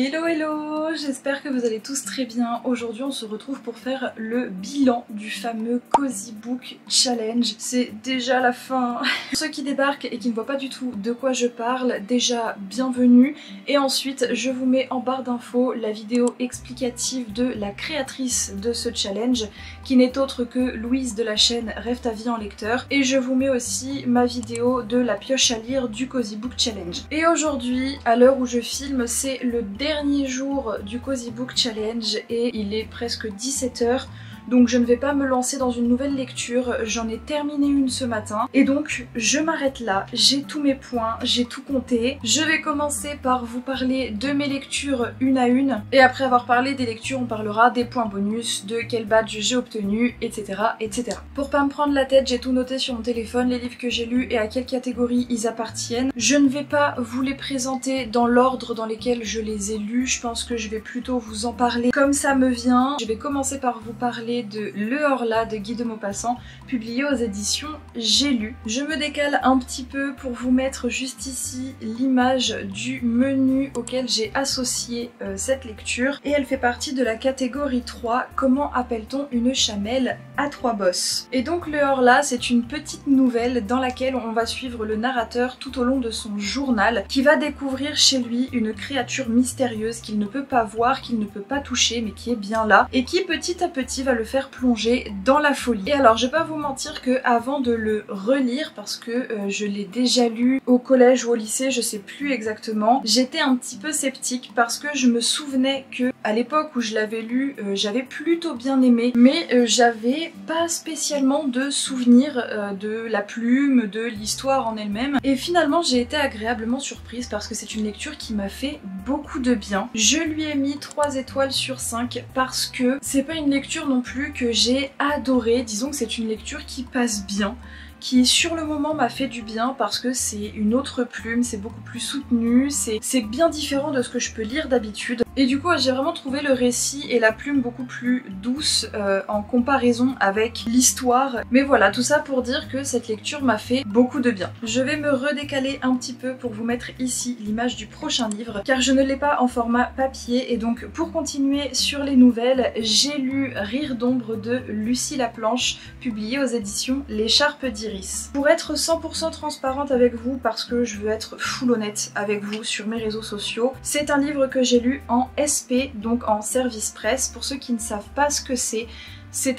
Hello hello, j'espère que vous allez tous très bien. Aujourd'hui on se retrouve pour faire le bilan du fameux Cozy Book Challenge. C'est déjà la fin. Pour ceux qui débarquent et qui ne voient pas du tout de quoi je parle, déjà bienvenue. Et ensuite je vous mets en barre d'infos la vidéo explicative de la créatrice de ce challenge, qui n'est autre que Louise de la chaîne Rêve ta vie en lecteur. Et je vous mets aussi ma vidéo de la pioche à lire du Cozy Book Challenge. Et aujourd'hui, à l'heure où je filme, c'est le dernier jour du Cozy Book Challenge et il est presque 17 h. Donc je ne vais pas me lancer dans une nouvelle lecture, j'en ai terminé une ce matin. Et donc je m'arrête là, j'ai tous mes points, j'ai tout compté. Je vais commencer par vous parler de mes lectures une à une. Et après avoir parlé des lectures, on parlera des points bonus, de quel badge j'ai obtenu, etc. etc. Pour pas me prendre la tête, j'ai tout noté sur mon téléphone, les livres que j'ai lus et à quelle catégorie ils appartiennent. Je ne vais pas vous les présenter dans l'ordre dans lesquels je les ai lus, je pense que je vais plutôt vous en parler comme ça me vient. Je vais commencer par vous parler de Le Horla de Guy de Maupassant, publié aux éditions J'ai lu. Je me décale un petit peu pour vous mettre juste ici l'image du menu auquel j'ai associé cette lecture, et elle fait partie de la catégorie 3, comment appelle-t-on une chamelle à 3 bosses. Et donc Le Horla, c'est une petite nouvelle dans laquelle on va suivre le narrateur tout au long de son journal, qui va découvrir chez lui une créature mystérieuse qu'il ne peut pas voir, qu'il ne peut pas toucher, mais qui est bien là, et qui petit à petit va le faire plonger dans la folie. Et alors je vais pas vous mentir que avant de le relire, parce que je l'ai déjà lu au collège ou au lycée, je sais plus exactement, j'étais un petit peu sceptique parce que je me souvenais que à l'époque où je l'avais lu, j'avais plutôt bien aimé, mais j'avais pas spécialement de souvenir de la plume, de l'histoire en elle-même. Et finalement j'ai été agréablement surprise parce que c'est une lecture qui m'a fait beaucoup de bien. Je lui ai mis 3 étoiles sur 5 parce que c'est pas une lecture non plus que j'ai adoré. Disons que c'est une lecture qui passe bien, qui sur le moment m'a fait du bien parce que c'est une autre plume, c'est beaucoup plus soutenu, c'est bien différent de ce que je peux lire d'habitude. Et du coup j'ai vraiment trouvé le récit et la plume beaucoup plus douce en comparaison avec l'histoire. Mais voilà, tout ça pour dire que cette lecture m'a fait beaucoup de bien. Je vais me redécaler un petit peu pour vous mettre ici l'image du prochain livre, car je ne l'ai pas en format papier. Et donc pour continuer sur les nouvelles, j'ai lu Rire d'ombre de Lucie Laplanche, publié aux éditions L'écharpe d'Iris. Pour être 100% transparente avec vous, parce que je veux être full honnête avec vous sur mes réseaux sociaux, c'est un livre que j'ai lu en SP, donc en service presse. Pour ceux qui ne savent pas ce que c'est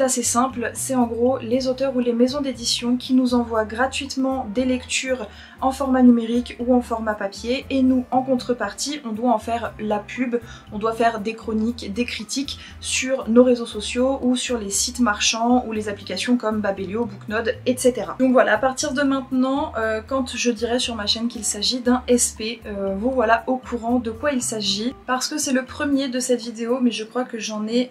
assez simple, c'est en gros les auteurs ou les maisons d'édition qui nous envoient gratuitement des lectures en format numérique ou en format papier, et nous en contrepartie on doit en faire la pub, on doit faire des chroniques, des critiques sur nos réseaux sociaux ou sur les sites marchands ou les applications comme Babelio, Booknode, etc. Donc voilà, à partir de maintenant, quand je dirai sur ma chaîne qu'il s'agit d'un SP, vous voilà au courant de quoi il s'agit, parce que c'est le premier de cette vidéo, mais je crois que j'en ai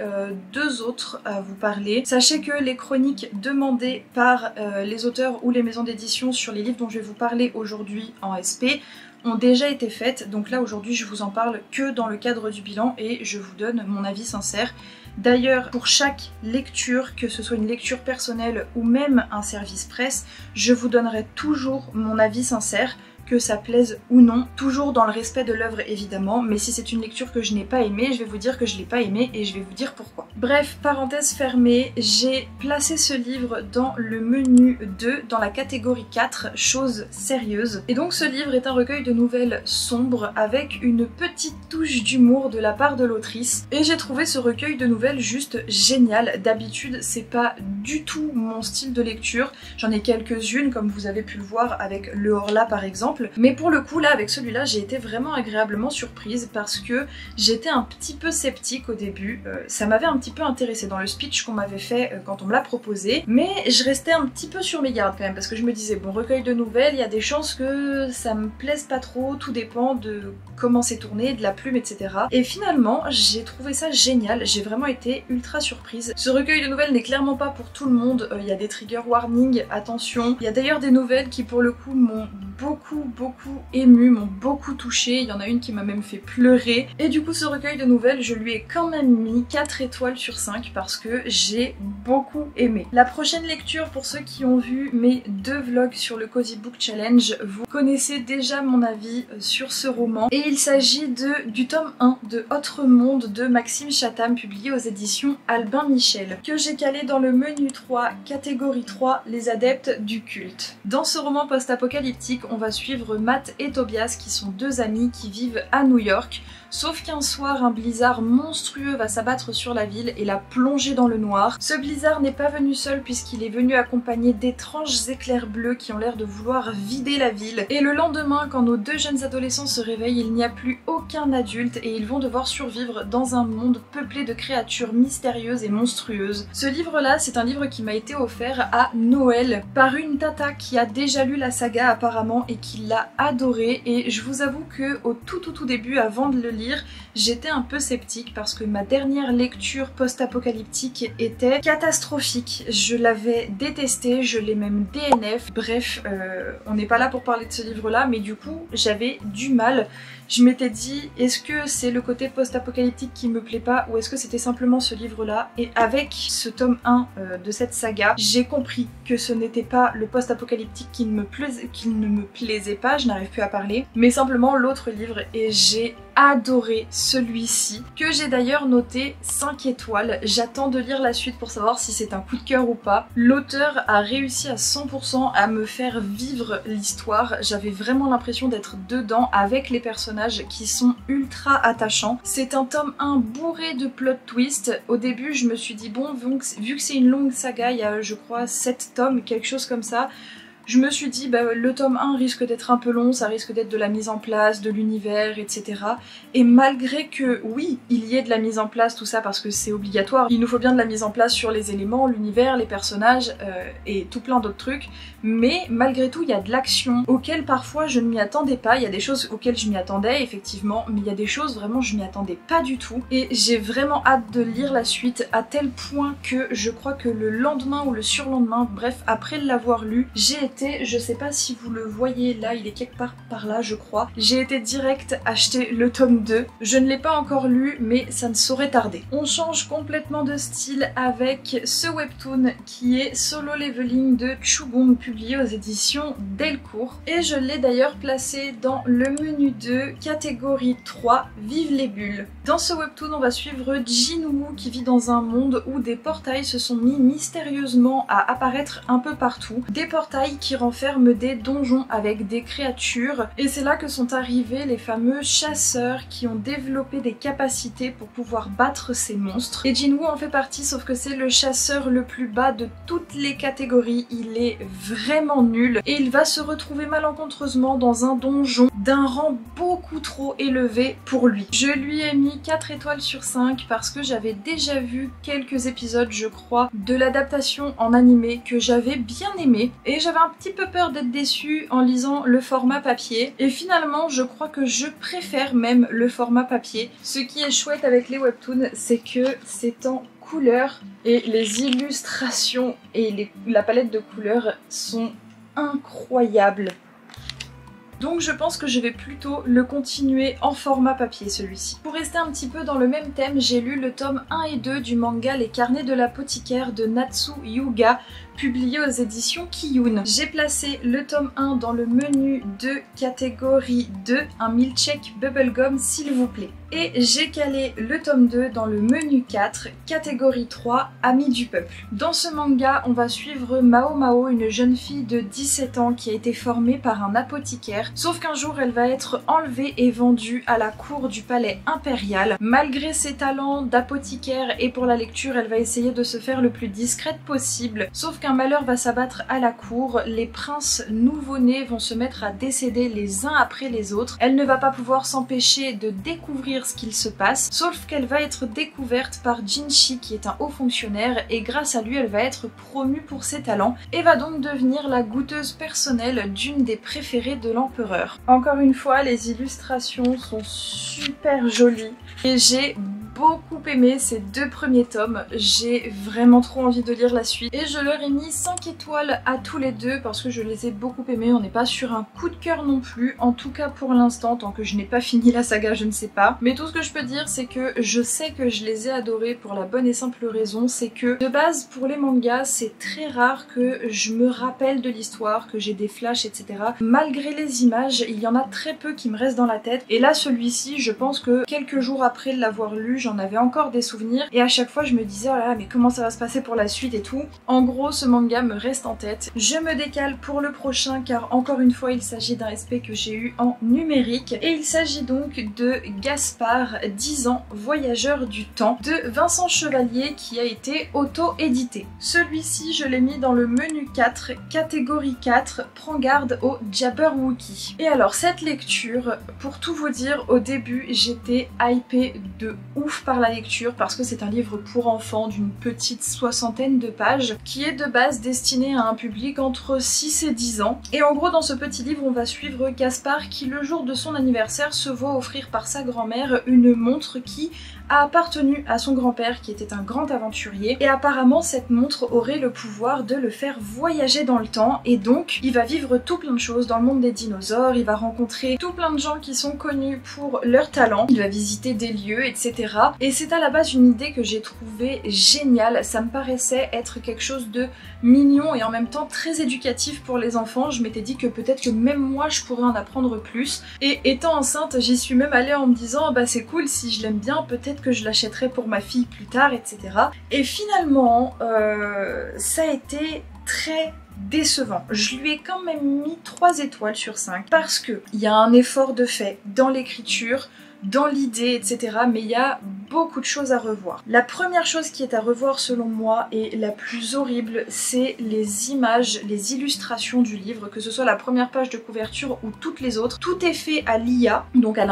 2 autres à vous parler. Sachez que les chroniques demandées par les auteurs ou les maisons d'édition sur les livres dont je vais vous parler aujourd'hui en SP ont déjà été faites, donc là aujourd'hui je vous en parle que dans le cadre du bilan et je vous donne mon avis sincère. D'ailleurs, pour chaque lecture, que ce soit une lecture personnelle ou même un service presse, je vous donnerai toujours mon avis sincère, que ça plaise ou non, toujours dans le respect de l'œuvre évidemment, mais si c'est une lecture que je n'ai pas aimée, je vais vous dire que je l'ai pas aimée et je vais vous dire pourquoi. Bref, parenthèse fermée, j'ai placé ce livre dans le menu 2, dans la catégorie 4, choses sérieuses. Et donc ce livre est un recueil de nouvelles sombres avec une petite touche d'humour de la part de l'autrice, et j'ai trouvé ce recueil de nouvelles juste génial. D'habitude c'est pas du tout mon style de lecture, j'en ai quelques-unes comme vous avez pu le voir avec Le Horla par exemple, mais pour le coup là avec celui-là j'ai été vraiment agréablement surprise parce que j'étais un petit peu sceptique au début. Ça m'avait un petit peu intéressée dans le speech qu'on m'avait fait quand on me l'a proposé, mais je restais un petit peu sur mes gardes quand même parce que je me disais bon, recueil de nouvelles, il y a des chances que ça me plaise pas trop, tout dépend de comment c'est tourné, de la plume, etc. Et finalement j'ai trouvé ça génial, j'ai vraiment été ultra surprise. Ce recueil de nouvelles n'est clairement pas pour tout le monde, il y a des trigger warnings, attention. Il y a d'ailleurs des nouvelles qui pour le coup m'ont beaucoup beaucoup ému, m'ont beaucoup touchée. Il y en a une qui m'a même fait pleurer. Et du coup ce recueil de nouvelles, je lui ai quand même mis 4 étoiles sur 5 parce que j'ai beaucoup aimé. La prochaine lecture, pour ceux qui ont vu mes 2 vlogs sur le Cozy Book Challenge, vous connaissez déjà mon avis sur ce roman. Et il s'agit du tome 1 de Autre Monde de Maxime Chatham, publié aux éditions Albin Michel, que j'ai calé dans le menu 3, catégorie 3, les adeptes du culte. Dans ce roman post-apocalyptique, on va suivre Matt et Tobias, qui sont 2 amis qui vivent à New York. Sauf qu'un soir, un blizzard monstrueux va s'abattre sur la ville et la plonger dans le noir. Ce blizzard n'est pas venu seul puisqu'il est venu accompagné d'étranges éclairs bleus qui ont l'air de vouloir vider la ville. Et le lendemain, quand nos 2 jeunes adolescents se réveillent, il n'y a plus aucun adulte et ils vont devoir survivre dans un monde peuplé de créatures mystérieuses et monstrueuses. Ce livre-là, c'est un livre qui m'a été offert à Noël par une tata qui a déjà lu la saga apparemment et qui l'a adoré. Et je vous avoue que au tout début, avant de le lire, j'étais un peu sceptique parce que ma dernière lecture post-apocalyptique était catastrophique. Je l'avais détesté, je l'ai même DNF. Bref, on n'est pas là pour parler de ce livre-là, mais du coup, j'avais du mal. Je m'étais dit, est-ce que c'est le côté post-apocalyptique qui me plaît pas ou est-ce que c'était simplement ce livre-là? Et avec ce tome 1 de cette saga, j'ai compris que ce n'était pas le post-apocalyptique qui ne me plaisait pas, je n'arrive plus à parler, mais simplement l'autre livre. Et j'ai adoré celui-ci, que j'ai d'ailleurs noté 5 étoiles. J'attends de lire la suite pour savoir si c'est un coup de cœur ou pas. L'auteur a réussi à 100% à me faire vivre l'histoire. J'avais vraiment l'impression d'être dedans avec les personnages qui sont ultra attachants. C'est un tome 1 bourré de plot twists. Au début je me suis dit bon, vu que c'est une longue saga, il y a je crois 7 tomes, quelque chose comme ça, je me suis dit bah, le tome 1 risque d'être un peu long, ça risque d'être de la mise en place, de l'univers, etc. Et malgré que oui, il y ait de la mise en place, tout ça parce que c'est obligatoire, il nous faut bien de la mise en place sur les éléments, l'univers, les personnages et tout plein d'autres trucs, mais malgré tout il y a de l'action auquel parfois je ne m'y attendais pas. Il y a des choses auxquelles je m'y attendais effectivement, mais il y a des choses vraiment je m'y attendais pas du tout. Et j'ai vraiment hâte de lire la suite à tel point que je crois que le lendemain ou le surlendemain, bref après l'avoir lu, j'ai été, je sais pas si vous le voyez là, il est quelque part par là je crois, j'ai été direct acheter le tome 2. Je ne l'ai pas encore lu mais ça ne saurait tarder. On change complètement de style avec ce webtoon qui est Solo Leveling de Chugong, publié aux éditions Delcourt. Et je l'ai d'ailleurs placé dans le menu 2, catégorie 3, Vive les bulles. Dans ce webtoon on va suivre Jinwoo qui vit dans un monde où des portails se sont mis mystérieusement à apparaître un peu partout. Des portails qui renferment des donjons avec des créatures, et c'est là que sont arrivés les fameux chasseurs qui ont développé des capacités pour pouvoir battre ces monstres. Et Jinwoo en fait partie, sauf que c'est le chasseur le plus bas de toutes les catégories, il est vraiment nul et il va se retrouver malencontreusement dans un donjon d'un rang beaucoup trop élevé pour lui. Je lui ai mis 4 étoiles sur 5 parce que j'avais déjà vu quelques épisodes je crois de l'adaptation en animé que j'avais bien aimé et j'avais un petit peu peur d'être déçue en lisant le format papier, et finalement je crois que je préfère même le format papier. Ce qui est chouette avec les webtoons, c'est que c'est en couleur et les illustrations et la palette de couleurs sont incroyables. Donc je pense que je vais plutôt le continuer en format papier celui-ci. Pour rester un petit peu dans le même thème, j'ai lu le tome 1 et 2 du manga Les Carnets de l'apothicaire de Natsu Hyuga, publié aux éditions Kiyun. J'ai placé le tome 1 dans le menu de catégorie 2, un milkshake bubblegum s'il vous plaît. Et j'ai calé le tome 2 dans le menu 4, catégorie 3, Amis du peuple. Dans ce manga, on va suivre Mao Mao, une jeune fille de 17 ans qui a été formée par un apothicaire, sauf qu'un jour elle va être enlevée et vendue à la cour du palais impérial. Malgré ses talents d'apothicaire et pour la lecture, elle va essayer de se faire le plus discrète possible, sauf qu'un malheur va s'abattre à la cour, les princes nouveau-nés vont se mettre à décéder les uns après les autres. Elle ne va pas pouvoir s'empêcher de découvrir ce qu'il se passe, sauf qu'elle va être découverte par Jinshi qui est un haut fonctionnaire et grâce à lui elle va être promue pour ses talents et va donc devenir la goûteuse personnelle d'une des préférées de l'empereur. Encore une fois, les illustrations sont super jolies et j'ai beaucoup aimé ces 2 premiers tomes, j'ai vraiment trop envie de lire la suite et je leur ai mis 5 étoiles à tous les 2 parce que je les ai beaucoup aimés. On n'est pas sur un coup de cœur non plus, en tout cas pour l'instant, tant que je n'ai pas fini la saga je ne sais pas. Mais tout ce que je peux dire c'est que je sais que je les ai adorés pour la bonne et simple raison, c'est que de base pour les mangas c'est très rare que je me rappelle de l'histoire, que j'ai des flashs etc. Malgré les images, il y en a très peu qui me restent dans la tête et là celui-ci je pense que quelques jours après l'avoir lu j'en avais encore des souvenirs et à chaque fois je me disais oh là là mais comment ça va se passer pour la suite et tout. En gros ce manga me reste en tête. Je me décale pour le prochain car encore une fois il s'agit d'un SP que j'ai eu en numérique et il s'agit donc de Gaspard, 10 ans, voyageur du temps de Vincent Chevalier qui a été auto-édité. Celui-ci je l'ai mis dans le menu 4, catégorie 4, prends garde au Jabberwocky. Et alors cette lecture, pour tout vous dire, au début j'étais hypée de ouf par la lecture parce que c'est un livre pour enfants d'une petite 60aine de pages qui est de base destiné à un public entre 6 et 10 ans. Et en gros dans ce petit livre on va suivre Gaspard qui le jour de son anniversaire se voit offrir par sa grand-mère une montre qui a appartenu à son grand-père qui était un grand aventurier et apparemment cette montre aurait le pouvoir de le faire voyager dans le temps et donc il va vivre tout plein de choses dans le monde des dinosaures, il va rencontrer tout plein de gens qui sont connus pour leur talent, il va visiter des lieux etc. Et c'est à la base une idée que j'ai trouvée géniale, ça me paraissait être quelque chose de mignon et en même temps très éducatif pour les enfants. Je m'étais dit que peut-être que même moi je pourrais en apprendre plus et étant enceinte j'y suis même allée en me disant bah c'est cool si je l'aime bien peut-être que je l'achèterai pour ma fille plus tard etc. Et finalement ça a été très décevant. Je lui ai quand même mis 3 étoiles sur 5 parce que il y a un effort de fait dans l'écriture, dans l'idée, etc. Mais il y a beaucoup de choses à revoir. La première chose qui est à revoir selon moi et la plus horrible, c'est les images, les illustrations du livre, que ce soit la première page de couverture ou toutes les autres. Tout est fait à l'IA, donc à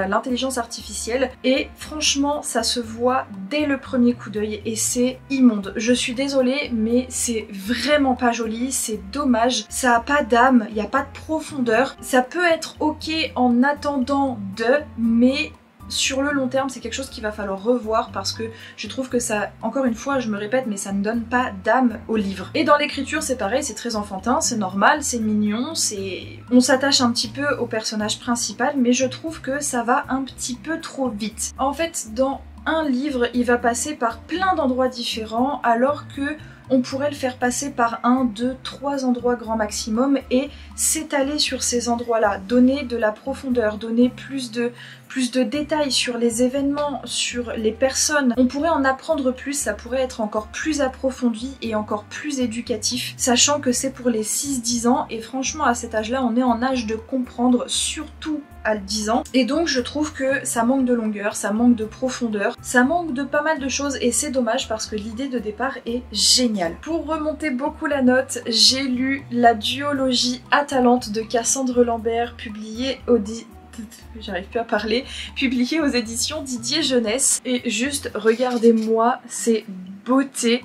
l'intelligence artificielle, et franchement ça se voit dès le premier coup d'œil et c'est immonde. Je suis désolée mais c'est vraiment pas joli, c'est dommage, ça a pas d'âme, il n'y a pas de profondeur. Ça peut être ok en attendant mais sur le long terme c'est quelque chose qu'il va falloir revoir parce que je trouve que ça, encore une fois je me répète, mais ça ne donne pas d'âme au livre. Et dans l'écriture c'est pareil, c'est très enfantin, c'est normal, c'est mignon, on s'attache un petit peu au personnage principal mais je trouve que ça va un petit peu trop vite. En fait dans un livre il va passer par plein d'endroits différents alors que on pourrait le faire passer par 1, 2, 3 endroits grand maximum et s'étaler sur ces endroits-là, donner de la profondeur, donner plus de détails sur les événements, sur les personnes. On pourrait en apprendre plus, ça pourrait être encore plus approfondi et encore plus éducatif, sachant que c'est pour les 6-10 ans et franchement à cet âge-là on est en âge de comprendre, surtout à 10 ans, et donc je trouve que ça manque de longueur, ça manque de profondeur, ça manque de pas mal de choses et c'est dommage parce que l'idée de départ est géniale. Pour remonter beaucoup la note, j'ai lu la duologie Atalante de Cassandre Lambert publiée j'arrive plus à parler, publiée aux éditions Didier Jeunesse et juste regardez-moi ces beautés,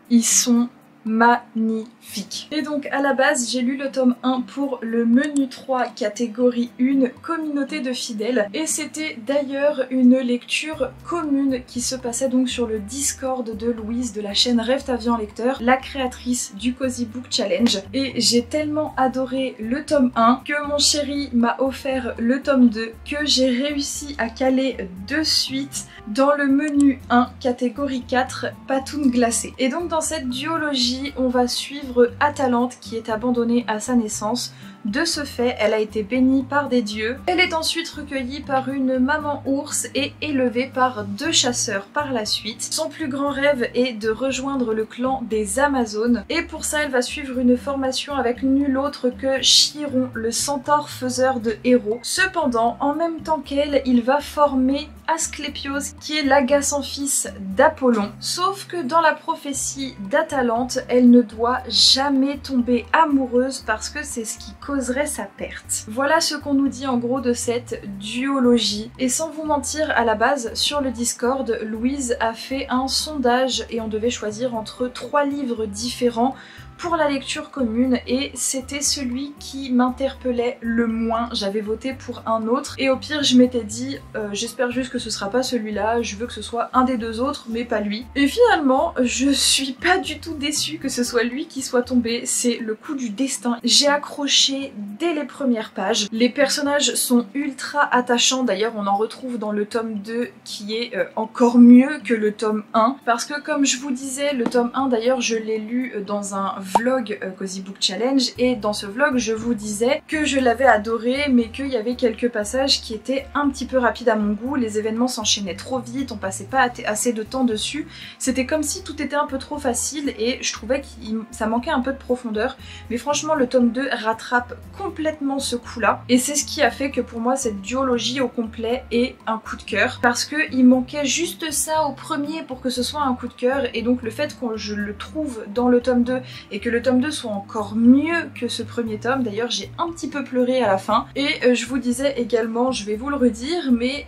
ils sont magnifique. Et donc à la base j'ai lu le tome 1 pour le menu 3 catégorie 1 communauté de fidèles et c'était d'ailleurs une lecture commune qui se passait donc sur le Discord de Louise de la chaîne Rêve ta vie en lecteur, la créatrice du Cozy Book Challenge, et j'ai tellement adoré le tome 1 que mon chéri m'a offert le tome 2 que j'ai réussi à caler de suite dans le menu 1 catégorie 4 patoune glacée. Et donc dans cette duologie on va suivre Atalante qui est abandonnée à sa naissance. De ce fait, elle a été bénie par des dieux. Elle est ensuite recueillie par une maman ours et élevée par 2 chasseurs par la suite. Son plus grand rêve est de rejoindre le clan des Amazones et pour ça elle va suivre une formation avec nul autre que Chiron, le centaure faiseur de héros. Cependant, en même temps qu'elle, il va former Asclépios qui est l'agaçant fils d'Apollon. Sauf que dans la prophétie d'Atalante, elle ne doit jamais tomber amoureuse parce que c'est ce qui causerait sa perte. Voilà ce qu'on nous dit en gros de cette duologie. Et sans vous mentir, à la base, sur le Discord, Louise a fait un sondage et on devait choisir entre 3 livres différents pour la lecture commune et c'était celui qui m'interpellait le moins. J'avais voté pour un autre et au pire je m'étais dit j'espère juste que ce sera pas celui-là, je veux que ce soit un des deux autres mais pas lui. Et finalement je suis pas du tout déçue que ce soit lui qui soit tombé, c'est le coup du destin. J'ai accroché dès les premières pages. Les personnages sont ultra attachants, d'ailleurs on en retrouve dans le tome 2 qui est encore mieux que le tome 1 parce que comme je vous disais, le tome 1 d'ailleurs je l'ai lu dans un vlog Cozy Book Challenge et dans ce vlog je vous disais que je l'avais adoré mais qu'il y avait quelques passages qui étaient un petit peu rapides à mon goût, les événements s'enchaînaient trop vite, on passait pas assez de temps dessus, c'était comme si tout était un peu trop facile et je trouvais que ça manquait un peu de profondeur, mais franchement le tome 2 rattrape complètement ce coup là et c'est ce qui a fait que pour moi cette duologie au complet est un coup de cœur parce qu'il manquait juste ça au premier pour que ce soit un coup de cœur et donc le fait que je le trouve dans le tome 2 et que le tome 2 soit encore mieux que ce premier tome, d'ailleurs j'ai un petit peu pleuré à la fin et je vous disais également, je vais vous le redire, mais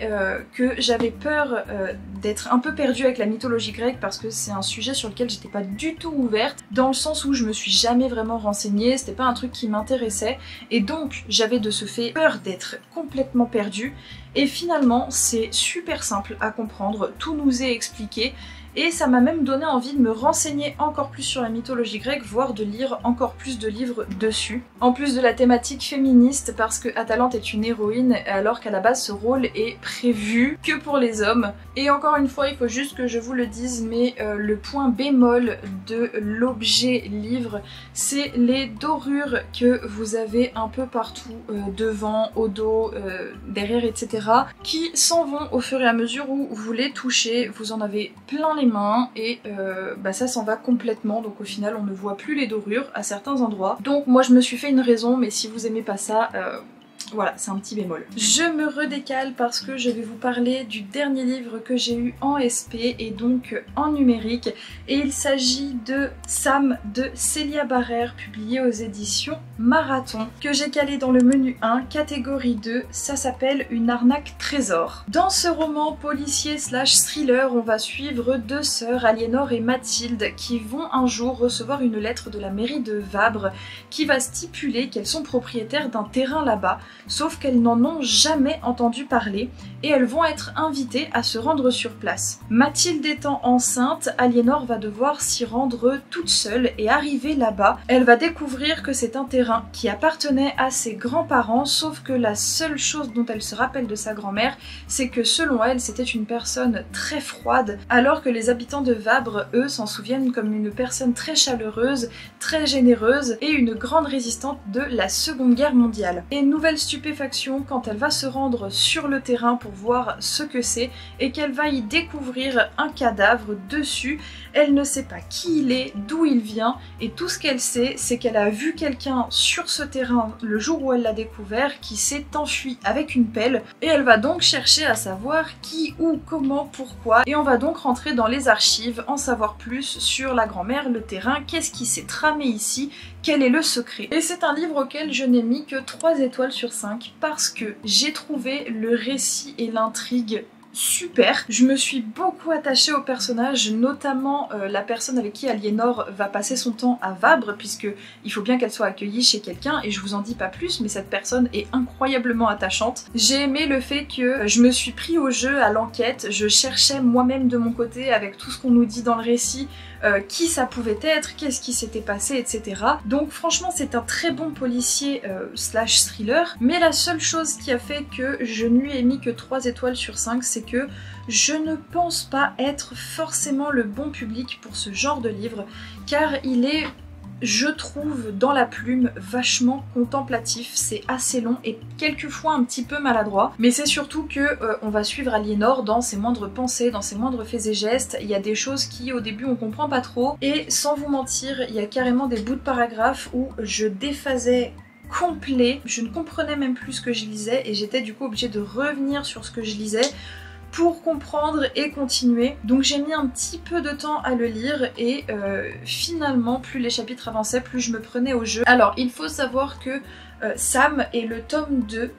que j'avais peur d'être un peu perdue avec la mythologie grecque parce que c'est un sujet sur lequel j'étais pas du tout ouverte, dans le sens où je me suis jamais vraiment renseignée, c'était pas un truc qui m'intéressait et donc j'avais de ce fait peur d'être complètement perdue et finalement c'est super simple à comprendre, tout nous est expliqué. Et ça m'a même donné envie de me renseigner encore plus sur la mythologie grecque, voire de lire encore plus de livres dessus. En plus de la thématique féministe, parce que Atalante est une héroïne, alors qu'à la base ce rôle est prévu que pour les hommes. Et encore une fois, il faut juste que je vous le dise, mais le point bémol de l'objet livre, c'est les dorures que vous avez un peu partout, devant, au dos, derrière, etc. qui s'en vont au fur et à mesure où vous les touchez, vous en avez plein les mains et ça s'en va complètement, donc au final on ne voit plus les dorures à certains endroits. Donc moi je me suis fait une raison, mais si vous aimez pas ça, voilà, c'est un petit bémol. Je me redécale parce que je vais vous parler du dernier livre que j'ai eu en SP et donc en numérique. Et il s'agit de Sam de Célia Barrère, publié aux éditions Marathon, que j'ai calé dans le menu 1, catégorie 2, ça s'appelle Une arnaque trésor. Dans ce roman policier slash thriller, on va suivre deux sœurs, Aliénor et Mathilde, qui vont un jour recevoir une lettre de la mairie de Vabre qui va stipuler qu'elles sont propriétaires d'un terrain là-bas, sauf qu'elles n'en ont jamais entendu parler et elles vont être invitées à se rendre sur place. Mathilde étant enceinte, Aliénor va devoir s'y rendre toute seule et arriver là-bas, elle va découvrir que c'est un terrain qui appartenait à ses grands-parents, sauf que la seule chose dont elle se rappelle de sa grand-mère, c'est que selon elle, c'était une personne très froide, alors que les habitants de Vabre, eux, s'en souviennent comme une personne très chaleureuse, très généreuse et une grande résistante de la Seconde Guerre mondiale. Et nouvelle stupéfaction quand elle va se rendre sur le terrain pour voir ce que c'est et qu'elle va y découvrir un cadavre dessus. Elle ne sait pas qui il est, d'où il vient et tout ce qu'elle sait, c'est qu'elle a vu quelqu'un sur ce terrain le jour où elle l'a découvert qui s'est enfui avec une pelle et elle va donc chercher à savoir qui, où, comment, pourquoi et on va donc rentrer dans les archives, en savoir plus sur la grand-mère, le terrain, qu'est-ce qui s'est tramé ici, quel est le secret. Et c'est un livre auquel je n'ai mis que 3 étoiles sur 5 parce que j'ai trouvé le récit et l'intrigue super. Je me suis beaucoup attachée au personnage, notamment la personne avec qui Aliénor va passer son temps à Vabre, puisque il faut bien qu'elle soit accueillie chez quelqu'un et je vous en dis pas plus, mais cette personne est incroyablement attachante. J'ai aimé le fait que je me suis pris au jeu, à l'enquête, je cherchais moi-même de mon côté avec tout ce qu'on nous dit dans le récit, qui ça pouvait être, qu'est-ce qui s'était passé, etc. Donc franchement c'est un très bon policier slash thriller, mais la seule chose qui a fait que je ne lui ai mis que 3 étoiles sur 5, c'est que je ne pense pas être forcément le bon public pour ce genre de livre, car il est, je trouve, dans la plume, vachement contemplatif, c'est assez long et quelquefois un petit peu maladroit, mais c'est surtout que on va suivre Aliénor dans ses moindres pensées, dans ses moindres faits et gestes. Il y a des choses qui au début on comprend pas trop, et sans vous mentir, il y a carrément des bouts de paragraphes où je déphasais complet, je ne comprenais même plus ce que je lisais et j'étais du coup obligée de revenir sur ce que je lisais pour comprendre et continuer. Donc j'ai mis un petit peu de temps à le lire et finalement plus les chapitres avançaient, plus je me prenais au jeu. Alors il faut savoir que Sam est le tome 2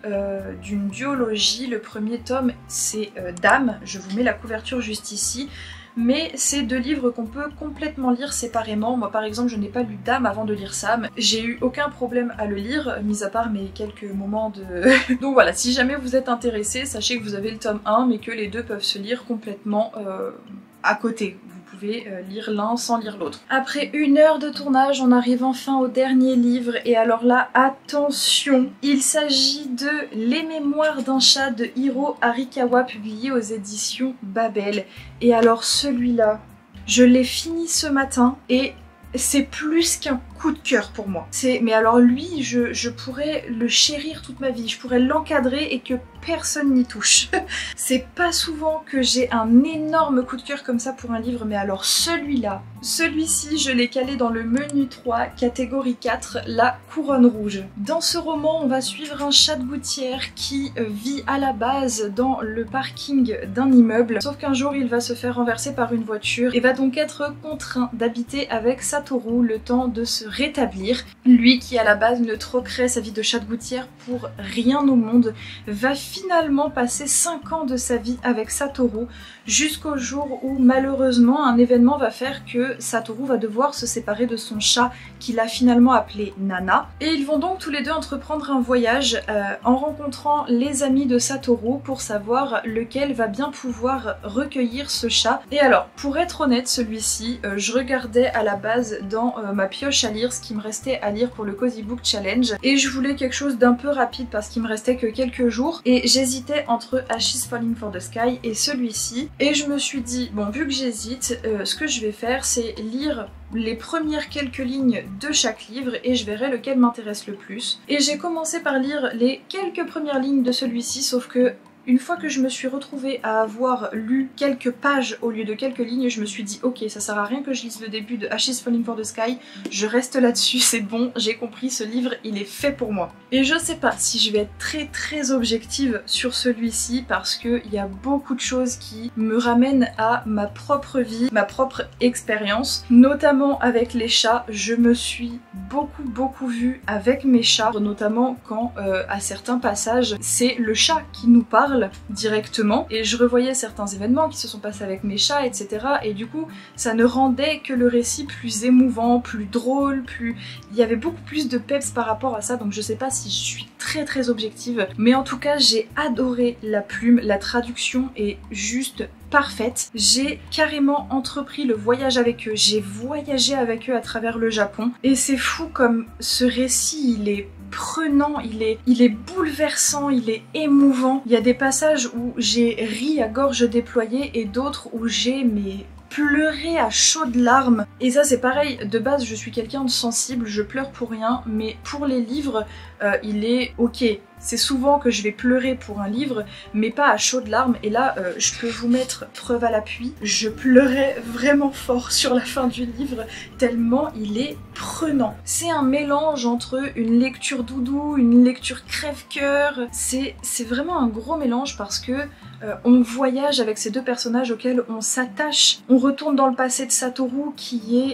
d'une duologie. Le premier tome c'est Dame, je vous mets la couverture juste ici. mais c'est deux livres qu'on peut complètement lire séparément. Moi par exemple je n'ai pas lu Dame avant de lire Sam, j'ai eu aucun problème à le lire, mis à part mes quelques moments de... Donc voilà, si jamais vous êtes intéressé, sachez que vous avez le tome 1 mais que les deux peuvent se lire complètement à côté. Vous pouvez lire l'un sans lire l'autre. Après 1 heure de tournage, on arrive enfin au dernier livre et alors là, attention, il s'agit de Les Mémoires d'un chat de Hiro Arikawa publié aux éditions Babel. Et alors celui-là, je l'ai fini ce matin et c'est plus qu'un coup de cœur pour moi. Mais alors lui, je pourrais le chérir toute ma vie, je pourrais l'encadrer et que personne n'y touche. C'est pas souvent que j'ai un énorme coup de cœur comme ça pour un livre, mais alors celui-là, celui-ci, je l'ai calé dans le menu 3, catégorie 4, la couronne rouge. Dans ce roman, on va suivre un chat de gouttière qui vit à la base dans le parking d'un immeuble, sauf qu'un jour il va se faire renverser par une voiture et va donc être contraint d'habiter avec Satoru le temps de se rétablir. Lui qui à la base ne troquerait sa vie de chat de gouttière pour rien au monde, va finalement passer 5 ans de sa vie avec Satoru jusqu'au jour où malheureusement un événement va faire que Satoru va devoir se séparer de son chat qu'il a finalement appelé Nana. Et ils vont donc tous les deux entreprendre un voyage en rencontrant les amis de Satoru pour savoir lequel va bien pouvoir recueillir ce chat. Et alors, pour être honnête, celui-ci, je regardais à la base dans ma pioche à lire ce qui me restait à lire pour le Cozy Book Challenge et je voulais quelque chose d'un peu rapide parce qu'il me restait que quelques jours et j'hésitais entre Ashes Falling for the Sky et celui-ci. Et je me suis dit, bon, vu que j'hésite, ce que je vais faire, c'est lire les premières quelques lignes de chaque livre et je verrai lequel m'intéresse le plus. Et j'ai commencé par lire les quelques premières lignes de celui-ci, sauf que une fois que je me suis retrouvée à avoir lu quelques pages au lieu de quelques lignes, je me suis dit ok, ça sert à rien que je lise le début de Ashes Falling for the Sky, je reste là-dessus, c'est bon, j'ai compris, ce livre il est fait pour moi. Et je sais pas si je vais être très objective sur celui-ci parce qu'il y a beaucoup de choses qui me ramènent à ma propre vie, ma propre expérience, notamment avec les chats. Je me suis beaucoup vue avec mes chats, notamment quand à certains passages c'est le chat qui nous parle directement et je revoyais certains événements qui se sont passés avec mes chats, etc. Et du coup ça ne rendait que le récit plus émouvant, plus drôle, il y avait beaucoup plus de peps par rapport à ça, donc je sais pas si je suis très objective, mais en tout cas j'ai adoré la plume, la traduction est juste parfaite. J'ai carrément entrepris le voyage avec eux, j'ai voyagé avec eux à travers le Japon et c'est fou comme ce récit il est prenant, il est bouleversant, il est émouvant. Il y a des passages où j'ai ri à gorge déployée et d'autres où j'ai pleuré à chaudes larmes. Et ça c'est pareil, de base je suis quelqu'un de sensible, je pleure pour rien, mais pour les livres, il est ok. C'est souvent que je vais pleurer pour un livre, mais pas à chaudes larmes. Et là, je peux vous mettre preuve à l'appui, je pleurais vraiment fort sur la fin du livre, tellement il est prenant. C'est un mélange entre une lecture doudou, une lecture crève-cœur. C'est vraiment un gros mélange parce que on voyage avec ces deux personnages auxquels on s'attache. On retourne dans le passé de Satoru qui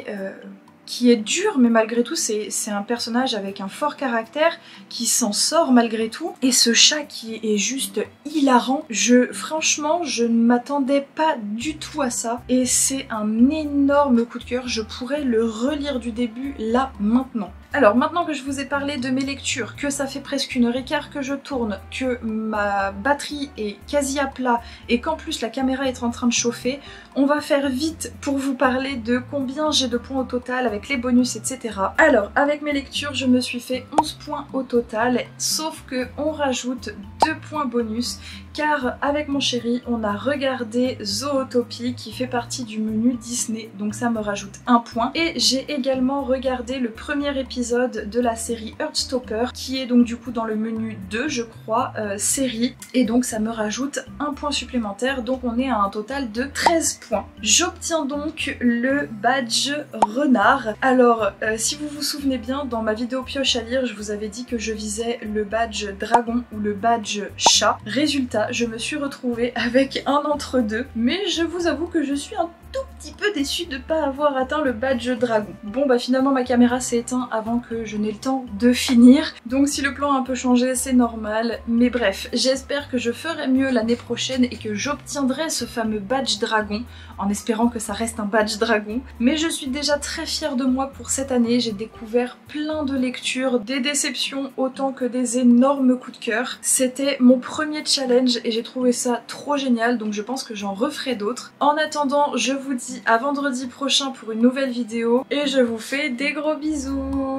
est dur, mais malgré tout c'est un personnage avec un fort caractère qui s'en sort malgré tout. Et ce chat qui est juste hilarant, franchement je ne m'attendais pas du tout à ça et c'est un énorme coup de cœur. Je pourrais le relire du début là maintenant. Alors maintenant que je vous ai parlé de mes lectures, que ça fait presque 1h15 que je tourne, que ma batterie est quasi à plat et qu'en plus la caméra est en train de chauffer, on va faire vite pour vous parler de combien j'ai de points au total avec les bonus, etc. Alors avec mes lectures je me suis fait 11 points au total, sauf que on rajoute 2 points bonus car avec mon chéri on a regardé Zootopie qui fait partie du menu Disney, donc ça me rajoute 1 point. Et j'ai également regardé le premier épisode de la série Heartstopper qui est donc du coup dans le menu 2 je crois, série, et donc ça me rajoute 1 point supplémentaire, donc on est à un total de 13 points. J'obtiens donc le badge renard. Alors si vous vous souvenez bien, dans ma vidéo pioche à lire je vous avais dit que je visais le badge dragon ou le badge chat. Résultat, je me suis retrouvée avec un entre deux, mais je vous avoue que je suis un tout tout petit peu déçue de pas avoir atteint le badge dragon. Bon bah finalement ma caméra s'est éteinte avant que je n'ai le temps de finir, donc si le plan a un peu changé c'est normal, mais bref, j'espère que je ferai mieux l'année prochaine et que j'obtiendrai ce fameux badge dragon, en espérant que ça reste un badge dragon. Mais je suis déjà très fière de moi pour cette année, j'ai découvert plein de lectures, des déceptions autant que des énormes coups de cœur. C'était mon premier challenge et j'ai trouvé ça trop génial, donc je pense que j'en referai d'autres. En attendant, je vous dis à vendredi prochain pour une nouvelle vidéo et je vous fais des gros bisous.